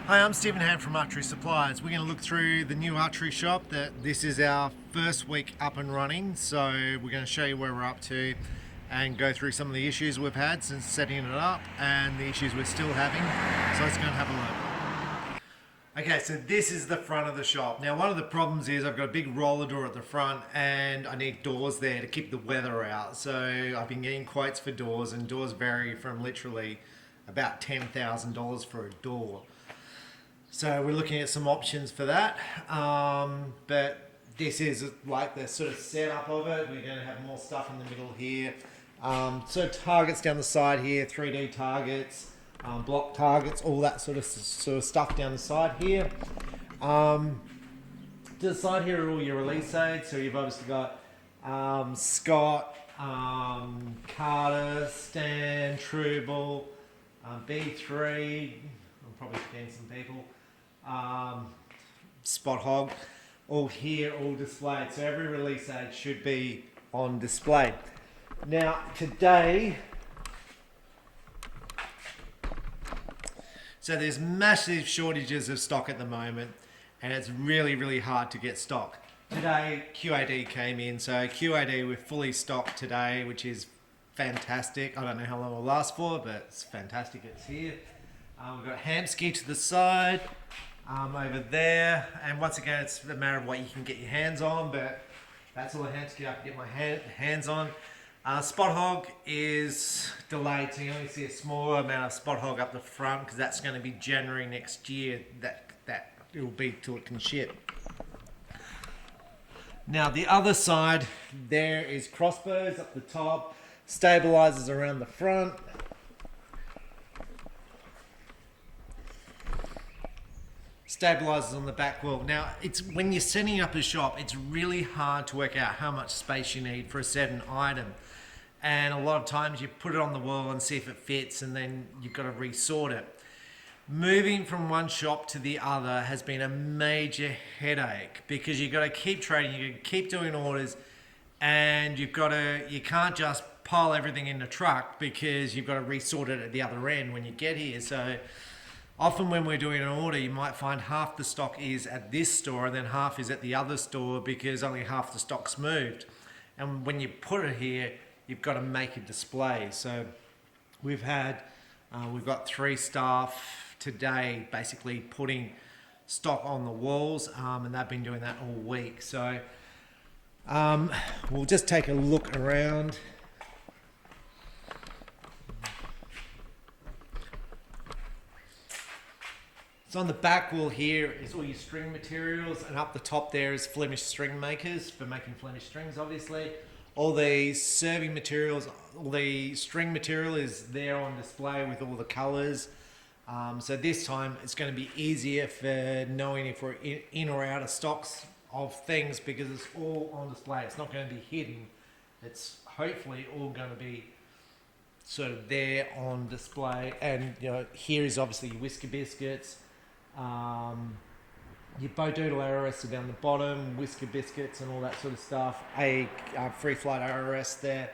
Hi, I'm Stephen Hand from Archery Supplies. We're going to look through the new archery shop. This is our first week up and running, so we're going to show you where we're up to and go through some of the issues we've had since setting it up and the issues we're still having. So let's go and have a look. Okay, so this is the front of the shop. Now, one of the problems is I've got a big roller door at the front and I need doors there to keep the weather out. So I've been getting quotes for doors, and doors vary from literally about $10,000 for a door. So we're looking at some options for that, but this is like the sort of setup of it. We're going to have more stuff in the middle here. So targets down the side here, 3D targets, block targets, all that sort of stuff down the side here. To the side here are all your release aids. So you've obviously got Scott, Carter, Stan, Trueble, B3. I'm probably forgetting some people. Spot Hog, all here, all displayed. So every release aid should be on display. Now today, so there's massive shortages of stock at the moment, and it's really hard to get stock. Today QAD came in, so QAD we're fully stocked today, which is fantastic. I don't know how long it'll last for, but it's fantastic. It's here. We've got Hamsky to the side. Over there, and once again it's a matter of what you can get your hands on, but that's all the Hamsky I can get my hands on. Spot Hog is delayed, so you only see a small amount of Spot Hog up the front because that's going to be January next year that it will be till it can ship. Now the other side there is crossbows up the top, stabilizers around the front. Stabilizers on the back wall. Now, it's when you're setting up a shop, it's really hard to work out how much space you need for a certain item. And a lot of times you put it on the wall and see if it fits, and then you've got to resort it. Moving from one shop to the other has been a major headache because you've got to keep trading, you got to keep doing orders, and you can't just pile everything in the truck because you've got to resort it at the other end when you get here. So often when we're doing an order, you might find half the stock is at this store and then half is at the other store because only half the stock's moved. And when you put it here, you've got to make a display. So we've got 3 staff today basically putting stock on the walls, and they've been doing that all week. So we'll just take a look around. So on the back wall here is all your string materials, and up the top there is Flemish string makers for making Flemish strings, obviously. All the serving materials, all the string material is there on display with all the colours. So this time it's going to be easier for knowing if we're in or out of stocks of things because it's all on display. It's not going to be hidden. It's hopefully all going to be sort of there on display. And here is obviously your whisker biscuits. Your bow doodle RRS are down the bottom, whisker biscuits and all that sort of stuff. A free flight RRS there,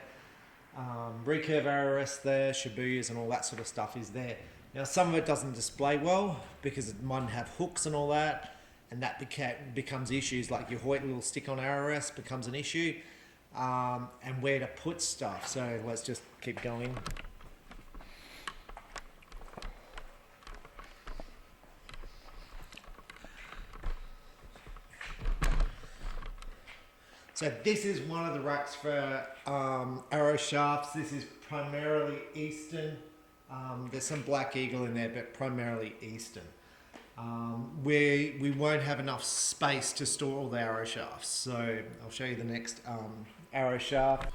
recurve RRS there, Shibuyas and all that sort of stuff is there. Now some of it doesn't display well because it might have hooks and all that, and that becomes issues like your Hoyt little stick-on RRS becomes an issue, and where to put stuff. So let's just keep going. So this is one of the racks for arrow shafts. This is primarily Eastern. There's some Black Eagle in there, but primarily Eastern. We won't have enough space to store all the arrow shafts. So I'll show you the next arrow shaft.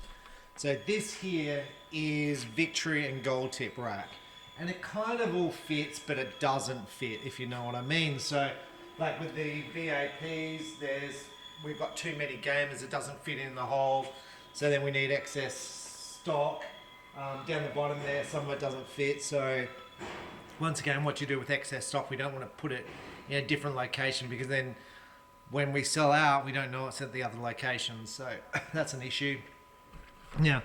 So this here is Victory and Gold Tip rack. And it kind of all fits, but it doesn't fit, if you know what I mean. So like with the VAPs, we've got too many gamers, it doesn't fit in the hole, so then we need excess stock. Down the bottom there, some of it doesn't fit, so once again, what you do with excess stock, we don't want to put it in a different location because then when we sell out, we don't know it's at the other location, so that's an issue. Now,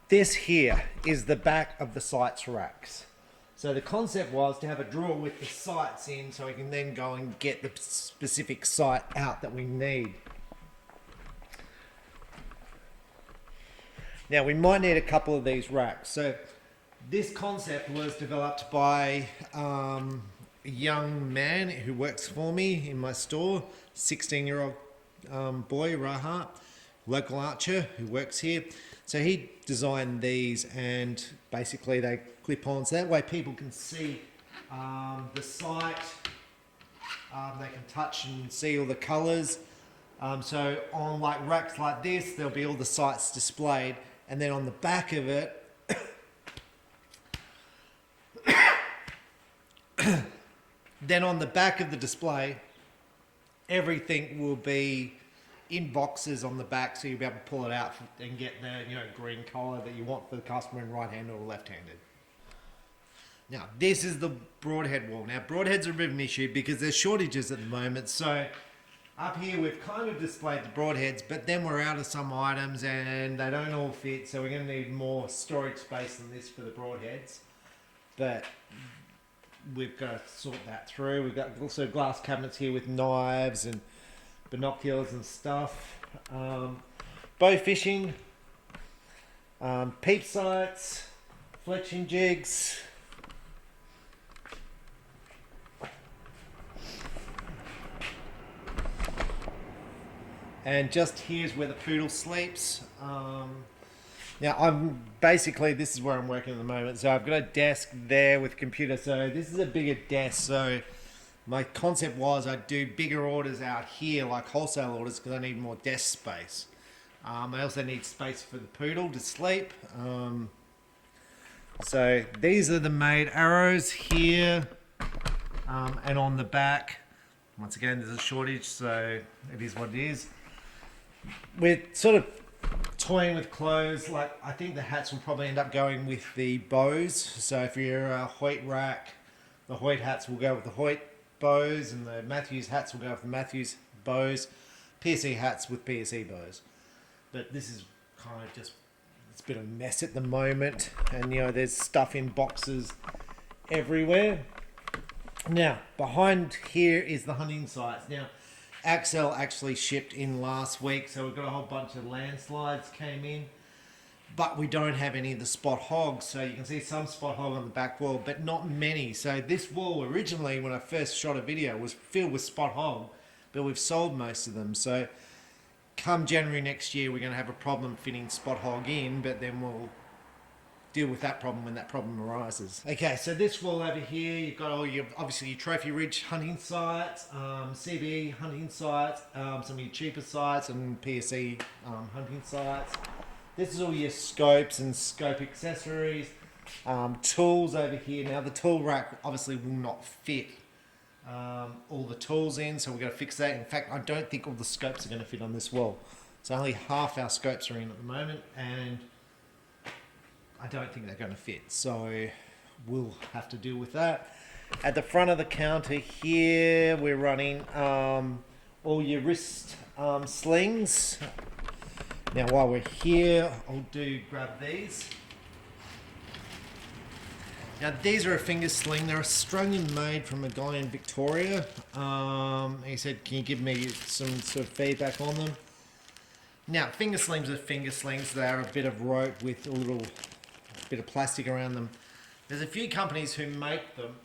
this here is the back of the sights racks. So the concept was to have a drawer with the sights in so we can then go and get the specific sight out that we need. Now we might need a couple of these racks. So this concept was developed by a young man who works for me in my store, 16-year-old boy, Rahat, local archer who works here. So he designed these, and basically they clip on, so that way people can see the sight, they can touch and see all the colours. So on like racks like this, there'll be all the sights displayed, and then on the back of it, then on the back of the display, everything will be in boxes on the back, so you'll be able to pull it out and get the green colour that you want for the customer in right-handed or left-handed. Now, this is the Broadhead Wall. Now, Broadheads are a bit of an issue because there's shortages at the moment. So up here, we've kind of displayed the Broadheads, but then we're out of some items and they don't all fit. So we're going to need more storage space than this for the Broadheads. But we've got to sort that through. We've got also glass cabinets here with knives and binoculars and stuff. Bow fishing, peep sights, fletching jigs. And just here's where the poodle sleeps. Now this is where I'm working at the moment. So I've got a desk there with a computer. So this is a bigger desk. So my concept was I'd do bigger orders out here, like wholesale orders, because I need more desk space. I also need space for the poodle to sleep. So these are the made arrows here, and on the back. Once again, there's a shortage, so it is what it is. We're sort of toying with clothes. Like, I think the hats will probably end up going with the bows. So if you're a Hoyt rack, the Hoyt hats will go with the Hoyt bows, and the Matthews hats will go with the Matthews bows. PSE hats with PSE bows. But this is kind of just, it's a bit of a mess at the moment, and there's stuff in boxes everywhere. Now, behind here is the hunting sites. Now, Axel actually shipped in last week, so we've got a whole bunch of landslides came in, but we don't have any of the spot hogs. So you can see some spot hog on the back wall, but not many. So this wall originally, when I first shot a video, was filled with spot hog, but we've sold most of them. So come January next year, we're going to have a problem fitting spot hog in, but then we'll deal with that problem when that problem arises. Okay, so this wall over here, you've got all your, obviously your Trophy Ridge hunting sites, CB hunting sites, some of your cheaper sites, and PSE hunting sites. This is all your scopes and scope accessories, tools over here. Now the tool rack obviously will not fit all the tools in, so we've got to fix that. In fact, I don't think all the scopes are going to fit on this wall. So only half our scopes are in at the moment, and I don't think they're going to fit, so we'll have to deal with that. At the front of the counter here, we're running all your wrist slings. Now while we're here, I'll grab these. Now these are a finger sling. They're Australian made from a guy in Victoria. He said, can you give me some sort of feedback on them? Now finger slings are finger slings. They are a bit of rope with a little bit of plastic around them. There's a few companies who make them,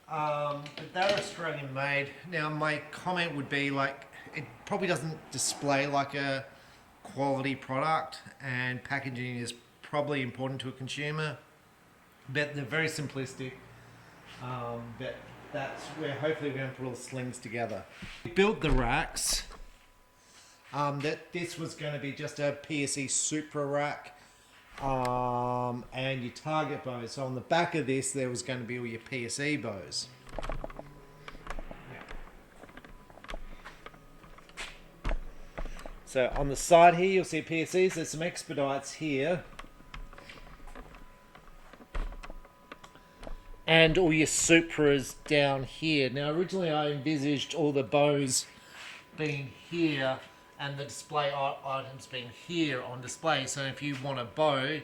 but they're Australian made. Now my comment would be, like, it probably doesn't display like a quality product, and packaging is probably important to a consumer, but they're very simplistic. But that's where hopefully we're going to put all the slings together. We built the racks. That this was going to be just a PSE Supra rack. And your target bows. So on the back of this, there was going to be all your PSE bows. So on the side here, you'll see PSEs. There's some expedites here, and all your Supras down here. Now originally I envisaged all the bows being here and the display items being here on display. So if you want a bow,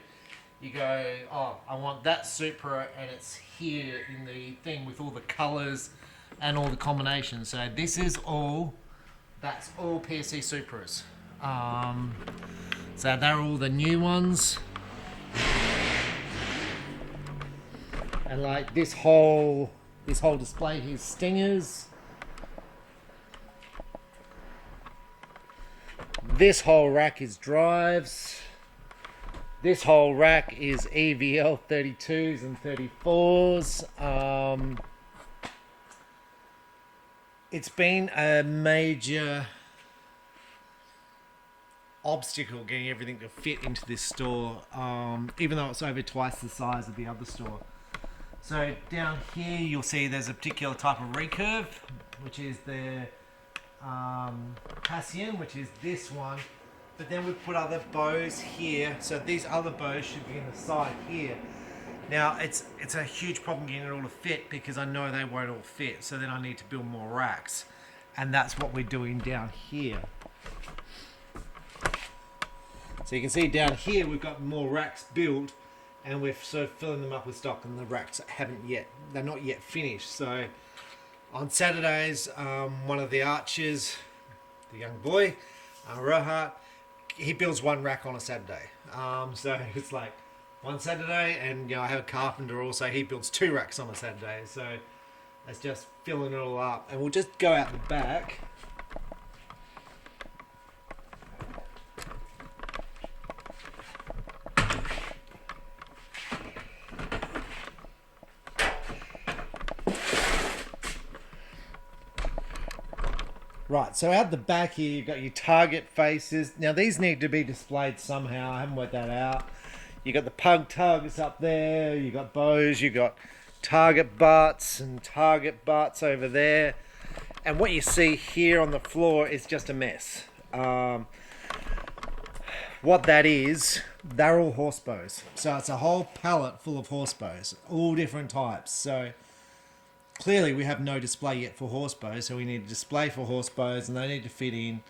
You go, oh, I want that Supra, and it's here in the thing with all the colours and all the combinations. So this is all, that's all PSC Supras. So they're all the new ones. And like this whole display here is Stingers. This whole rack is Drives. This whole rack is EVL 32s and 34s. It's been a major obstacle getting everything to fit into this store, even though it's over twice the size of the other store. So down here you'll see there's a particular type of recurve, which is the Cassian, which is this one. But then we've put other bows here, so these other bows should be in the side here. Now it's a huge problem getting it all to fit, because I know they won't all fit, so then I need to build more racks, and that's what we're doing down here. So you can see down here we've got more racks built, and we're sort of filling them up with stock, and the racks they're not yet finished. So on Saturdays, one of the archers, the young boy, Rohat, he builds one rack on a Saturday. So it's like one Saturday, and I have a carpenter also, he builds 2 racks on a Saturday. So it's just filling it all up, and we'll just go out the back. Right, so out the back here, you've got your target faces. Now, these need to be displayed somehow. I haven't worked that out. You've got the pug tugs up there. You've got bows. You've got target butts and target butts over there. And what you see here on the floor is just a mess. What that is, they're all horse bows. So it's a whole pallet full of horse bows, all different types. So clearly we have no display yet for horse bows, so we need a display for horse bows, and they need to fit in.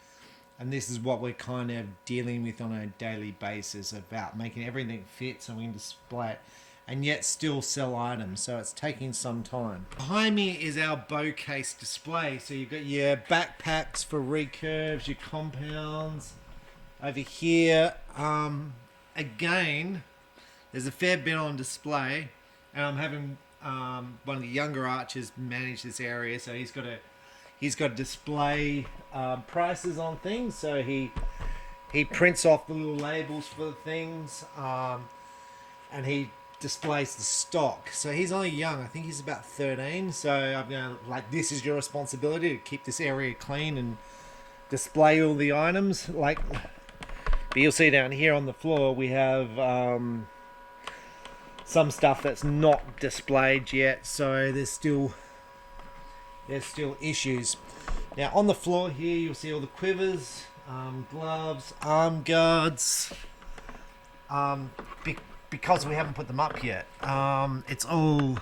And this is what we're kind of dealing with on a daily basis, about making everything fit so we can display it and yet still sell items. So it's taking some time. Behind me is our bow case display. So you've got your backpacks for recurves, your compounds. Over here, again, there's a fair bit on display, and I'm having one of the younger archers manage this area, so he's got to display prices on things. So he prints off the little labels for the things, and he displays the stock. So he's only young. I think he's about 13. So I'm going to, like, this is your responsibility to keep this area clean and display all the items. Like, but you'll see down here on the floor we have some stuff that's not displayed yet, so there's still issues. Now on the floor here you'll see all the quivers, gloves, arm guards, because we haven't put them up yet. It's all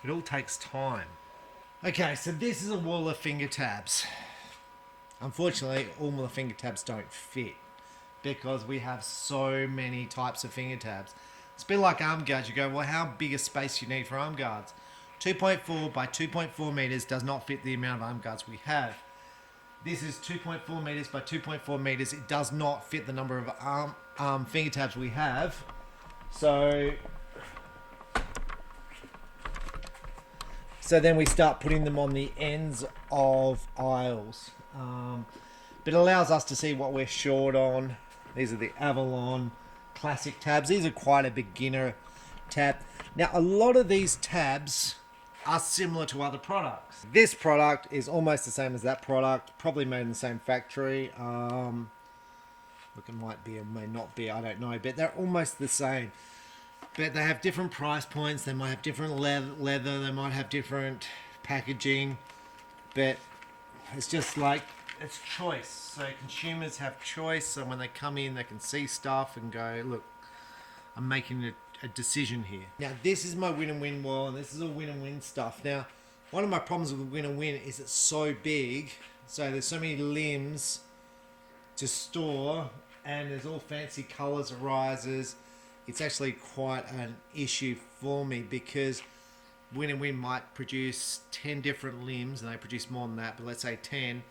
it all takes time. Okay, so this is a wall of finger tabs. Unfortunately, all the finger tabs don't fit, because we have so many types of finger tabs. It's a bit like arm guards. You go, well, how big a space you need for arm guards? 2.4 by 2.4 meters does not fit the amount of arm guards we have. This is 2.4 meters by 2.4 meters. It does not fit the number of finger tabs we have. So then we start putting them on the ends of aisles. But it allows us to see what we're short on. These are the Avalon classic tabs. These are quite a beginner tab. Now, a lot of these tabs are similar to other products. This product is almost the same as that product, probably made in the same factory. Look, it might be or may not be, I don't know, but they're almost the same. But they have different price points. They might have different leather. They might have different packaging. But it's just like, it's choice. So consumers have choice. So when they come in, they can see stuff and go, look, I'm making a decision here. Now, this is my win and win wall, and this is all win and win stuff. Now, one of my problems with win and win is it's so big. So there's so many limbs to store, and there's all fancy colours of risers. It's actually quite an issue for me because Win might produce 10 different limbs, and they produce more than that, but let's say 10,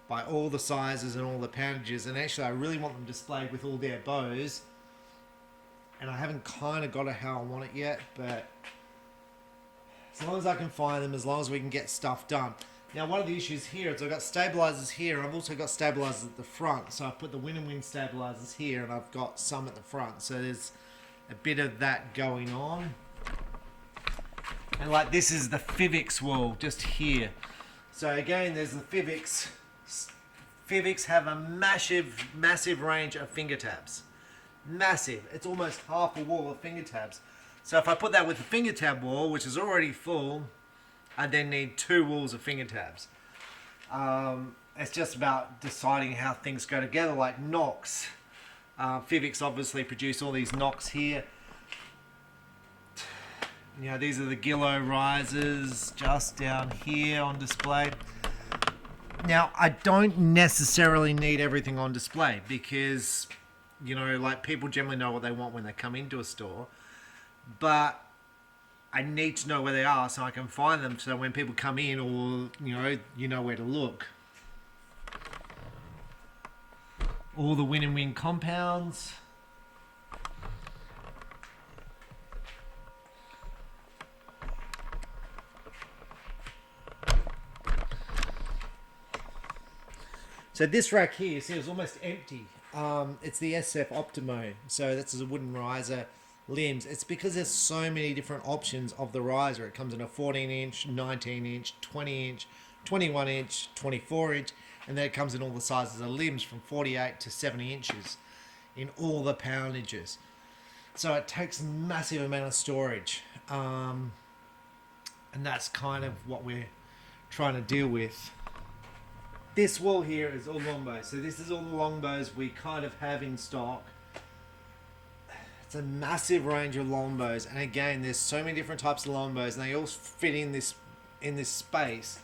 by all the sizes and all the poundages, and actually I really want them displayed with all their bows, and I haven't kind of got it how I want it yet, but as long as I can find them, as long as we can get stuff done. Now, one of the issues here is I've got stabilizers here, and I've also got stabilizers at the front. So I put the Win stabilizers here, and I've got some at the front. So there's a bit of that going on. And like this is the Fivix wall just here. So again, there's the Fivix. Fivix have a massive range of finger tabs. Massive. It's almost half a wall of finger tabs. So if I put that with the finger tab wall, which is already full, I then need 2 walls of finger tabs. It's just about deciding how things go together, like knocks. Fivix obviously produce all these knocks here. You know, these are the Gillo risers just down here on display. Now, I don't necessarily need everything on display because, you know, like people generally know what they want when they come into a store. But I need to know where they are so I can find them, so when people come in, or you know where to look. All the Win compounds. So this rack here, you see, is almost empty. It's the SF Optimo, so that's a wooden riser. Limbs. It's because there's so many different options of the riser. It comes in a 14-inch, 19-inch, 20-inch, 21-inch, 24-inch, and then it comes in all the sizes of limbs from 48 to 70 inches in all the poundages. So it takes a massive amount of storage, and that's kind of what we're trying to deal with. This wall here is all longbows. So this is all the longbows we kind of have in stock. It's a massive range of longbows, and again, there's so many different types of longbows, and they all fit in this space.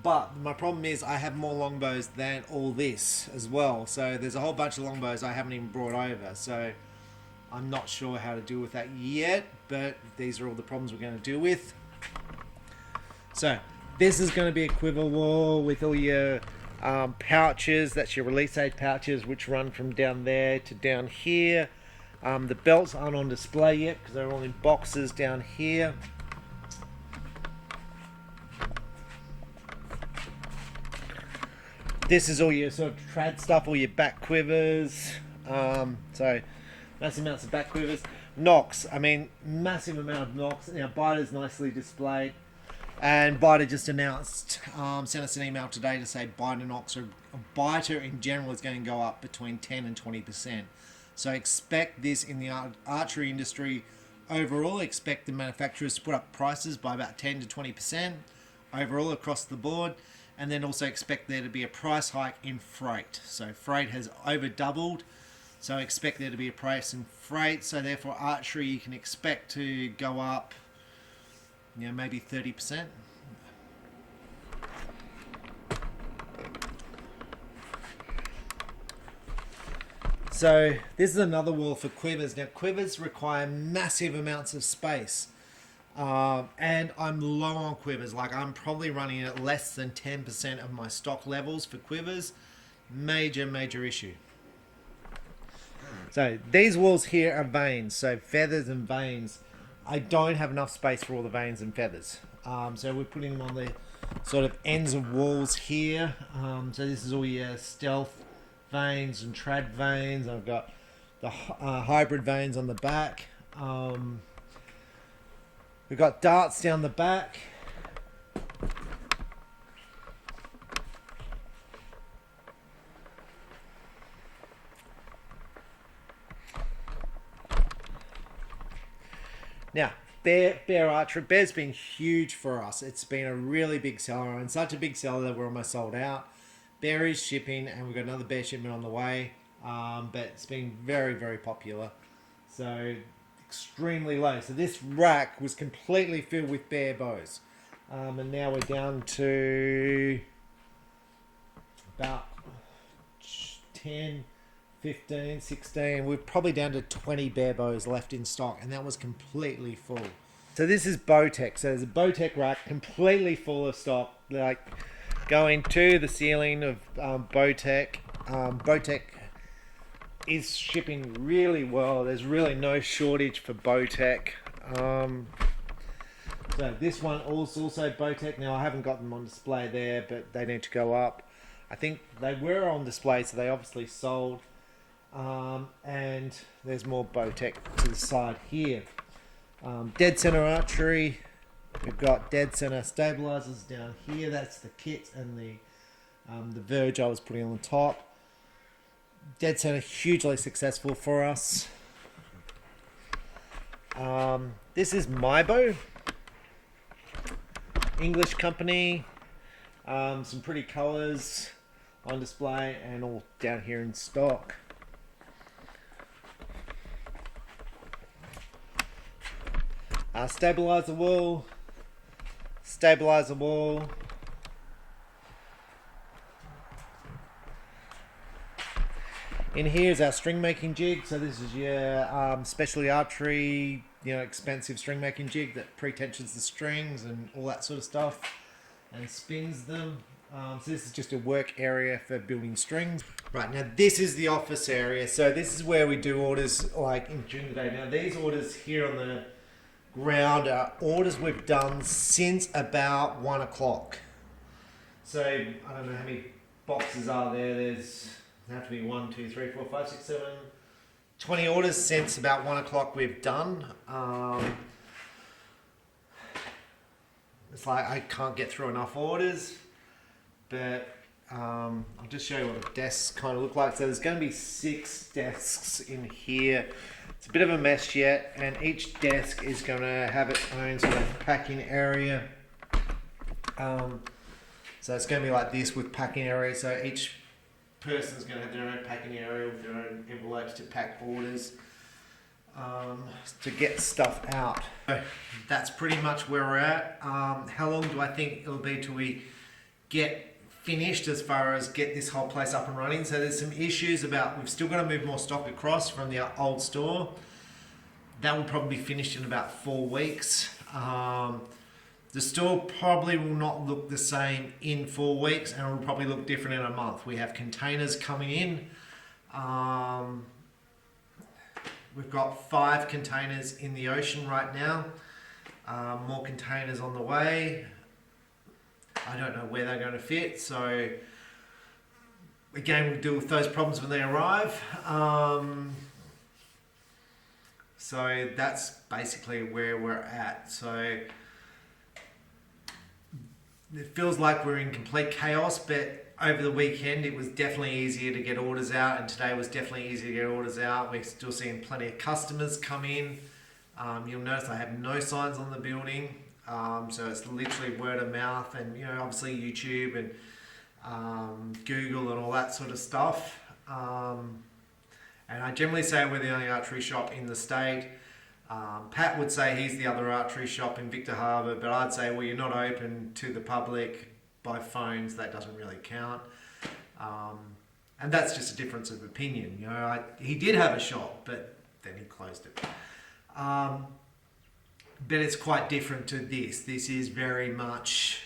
But my problem is I have more longbows than all this as well. So there's a whole bunch of longbows I haven't even brought over. So I'm not sure how to deal with that yet, but these are all the problems we're going to deal with. So this is going to be a quiver wall with all your pouches. That's your release aid pouches, which run from down there to down here. The belts aren't on display yet because they're all in boxes down here. This is all your sort of trad stuff, all your back quivers. So massive amounts of back quivers. Knocks, I mean, massive amount of knocks. Now, Biter's nicely displayed. And Biter just announced, sent us an email today to say Biter knocks, or Biter in general, is going to go up between 10 and 20%. So expect this in the archery industry overall. Expect the manufacturers to put up prices by about 10 to 20% overall across the board. And then also expect there to be a price hike in freight. So freight has over doubled. So expect there to be a price in freight. So therefore archery you can expect to go up, you know, maybe 30%. So this is another wall for quivers. Now quivers require massive amounts of space. And I'm low on quivers. Like I'm probably running at less than 10% of my stock levels for quivers. Major issue. So these walls here are vanes. So feathers and vanes. I don't have enough space for all the vanes and feathers. So we're putting them on the sort of ends of walls here. So this is all your stealth vanes and trad vanes. I've got the hybrid vanes on the back. We've got darts down the back. Now, Bear Archery. Bear's been huge for us. It's been a really big seller, and such a big seller that we're almost sold out. Bear is shipping, and we've got another Bear shipment on the way. But it's been very popular. So extremely low. So this rack was completely filled with Bear bows. And now we're down to about 10, 15, 16. We're probably down to 20 bare bows left in stock, and that was completely full. So this is Bowtech. So there's a Bowtech rack completely full of stock, like going to the ceiling of Bowtech. Bowtech is shipping really well. There's really no shortage for Bowtech. So this one is also Bowtech. Now I haven't got them on display there, but they need to go up. I think they were on display, so they obviously sold. And there's more Bowtech to the side here. Dead center archery. We've got dead center stabilizers down here. That's the kit and the verge I was putting on the top. Dead center hugely successful for us. This is my bow. English company. Some pretty colors on display and all down here in stock. Stabilizer wall. Stabilizer wall. In here is our string making jig. So this is your specialty archery, expensive string making jig that pre-tensions the strings and all that sort of stuff and spins them. So this is just a work area for building strings. Right, now this is the office area. So this is where we do orders like during the day. Now these orders here on the ground are orders we've done since about 1 o'clock. So I don't know how many boxes are there. There have to be 1, 2, 3, 4, 5, 6, 7, 20 orders since about 1 o'clock we've done. It's like I can't get through enough orders, but I'll just show you what the desks kind of look like. So there's going to be 6 desks in here. It's a bit of a mess yet, and each desk is going to have its own sort of packing area. So it's going to be like this with packing area. So each person's going to have their own packing area with their own envelopes to pack orders to get stuff out. So that's pretty much where we're at. How long do I think it'll be till we get finished as far as get this whole place up and running? So there's some issues about we've still got to move more stock across from the old store. That will probably be finished in about 4 weeks. The store probably will not look the same in 4 weeks, and it will probably look different in a month. We have containers coming in. We've got 5 containers in the ocean right now. More containers on the way. I don't know where they're going to fit, so again, we'll deal with those problems when they arrive. So that's basically where we're at. So it feels like we're in complete chaos, but over the weekend it was definitely easier to get orders out, and today was definitely easier to get orders out. We're still seeing plenty of customers come in. You'll notice I have no signs on the building. So it's literally word of mouth and, obviously YouTube and Google and all that sort of stuff. And I generally say we're the only archery shop in the state. Pat would say he's the other archery shop in Victor Harbor, but I'd say, well, you're not open to the public by phones. That doesn't really count. And that's just a difference of opinion. He did have a shop, but then he closed it. But it's quite different to this. This is very much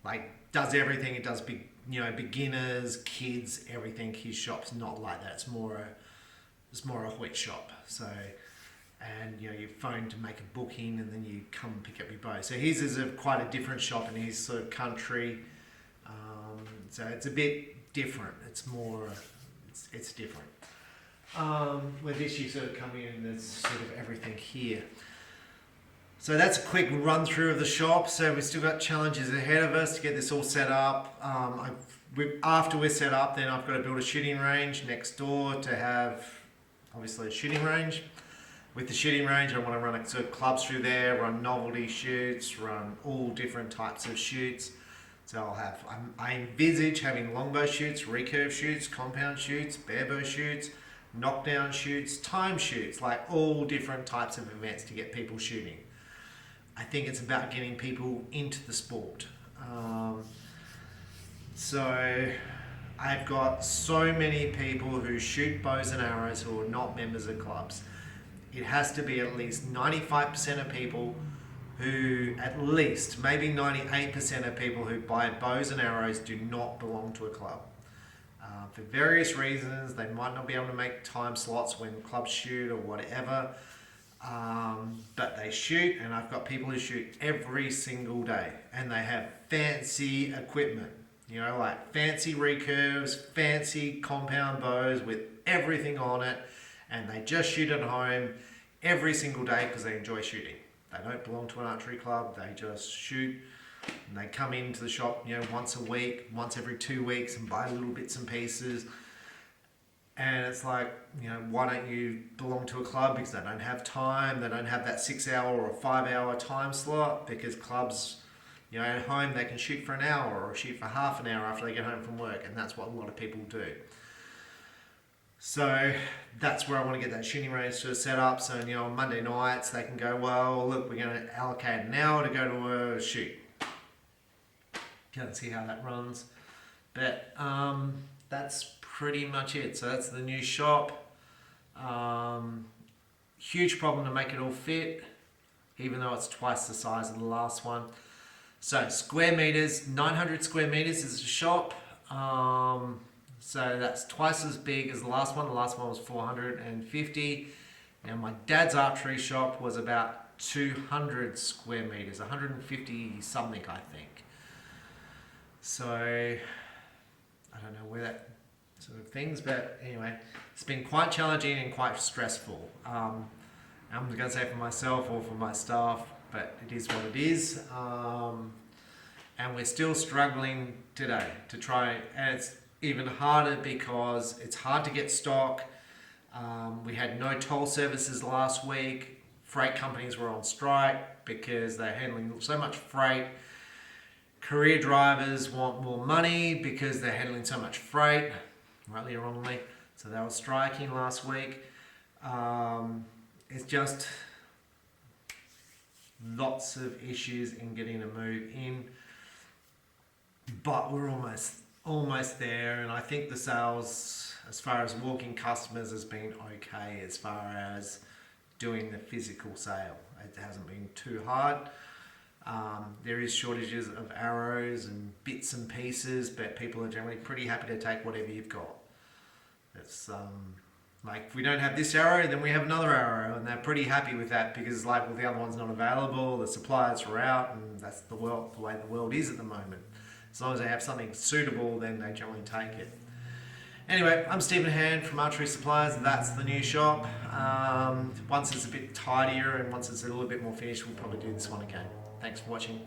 like does everything. It does beginners, kids, everything. His shop's not like that. It's more a wheat shop. So, and you phone to make a booking, and then you come and pick up your bow. So his is quite a different shop, and he's sort of country. So it's a bit different. It's more, it's different. With this you sort of come in and there's sort of everything here. So that's a quick run through of the shop. So we've still got challenges ahead of us to get this all set up. After we're set up, then I've got to build a shooting range next door to have obviously a shooting range. With the shooting range, I want to run sort of clubs through there, run novelty shoots, run all different types of shoots. So I envisage having longbow shoots, recurve shoots, compound shoots, barebow shoots, knockdown shoots, time shoots, like all different types of events to get people shooting. I think it's about getting people into the sport. So I've got so many people who shoot bows and arrows who are not members of clubs. It has to be at least 95% of people who, at least, maybe 98% of people who buy bows and arrows do not belong to a club. For various reasons, they might not be able to make time slots when clubs shoot or whatever, but they shoot, and I've got people who shoot every single day, and they have fancy equipment, you know, like fancy recurves, fancy compound bows with everything on it, and they just shoot at home every single day because they enjoy shooting. They don't belong to an archery club, they just shoot. And they come into the shop, you know, once a week, once every 2 weeks, and buy little bits and pieces. And it's like, you know, why don't you belong to a club? Because they don't have time, they don't have that 6 hour or 5 hour time slot, because clubs, you know, at home they can shoot for an hour or shoot for half an hour after they get home from work, and that's what a lot of people do. So that's where I want to get that shooting range sort of set up. So, you know, on Monday nights they can go, well, look, we're going to allocate an hour to go to a shoot. Can't see how that runs, but that's pretty much it. So that's the new shop. Huge problem to make it all fit, even though it's twice the size of the last one. So square meters, 900 square meters is a shop. So that's twice as big as the last one. The last one was 450. Now my dad's archery shop was about 200 square meters, 150 something, I think. So I don't know where that sort of things, but anyway, it's been quite challenging and quite stressful. I'm going to say for myself or for my staff, but it is what it is. And we're still struggling today to try, and it's even harder because it's hard to get stock. We had no toll services last week. Freight companies were on strike because they're handling so much freight. Career drivers want more money because they're handling so much freight, rightly or wrongly. So they were striking last week. It's just lots of issues in getting a move in, but we're almost there, and I think the sales, as far as walking customers, has been okay as far as doing the physical sale. It hasn't been too hard. There is shortages of arrows and bits and pieces, but people are generally pretty happy to take whatever you've got. It's like, if we don't have this arrow, then we have another arrow, and they're pretty happy with that because it's like, well, the other one's not available, the suppliers are out, and that's the way the world is at the moment. As long as they have something suitable, then they generally take it. Anyway, I'm Stephen Hand from Archery Supplies. That's the new shop. Once it's a bit tidier and once it's a little bit more finished, we'll probably do this one again. Thanks for watching.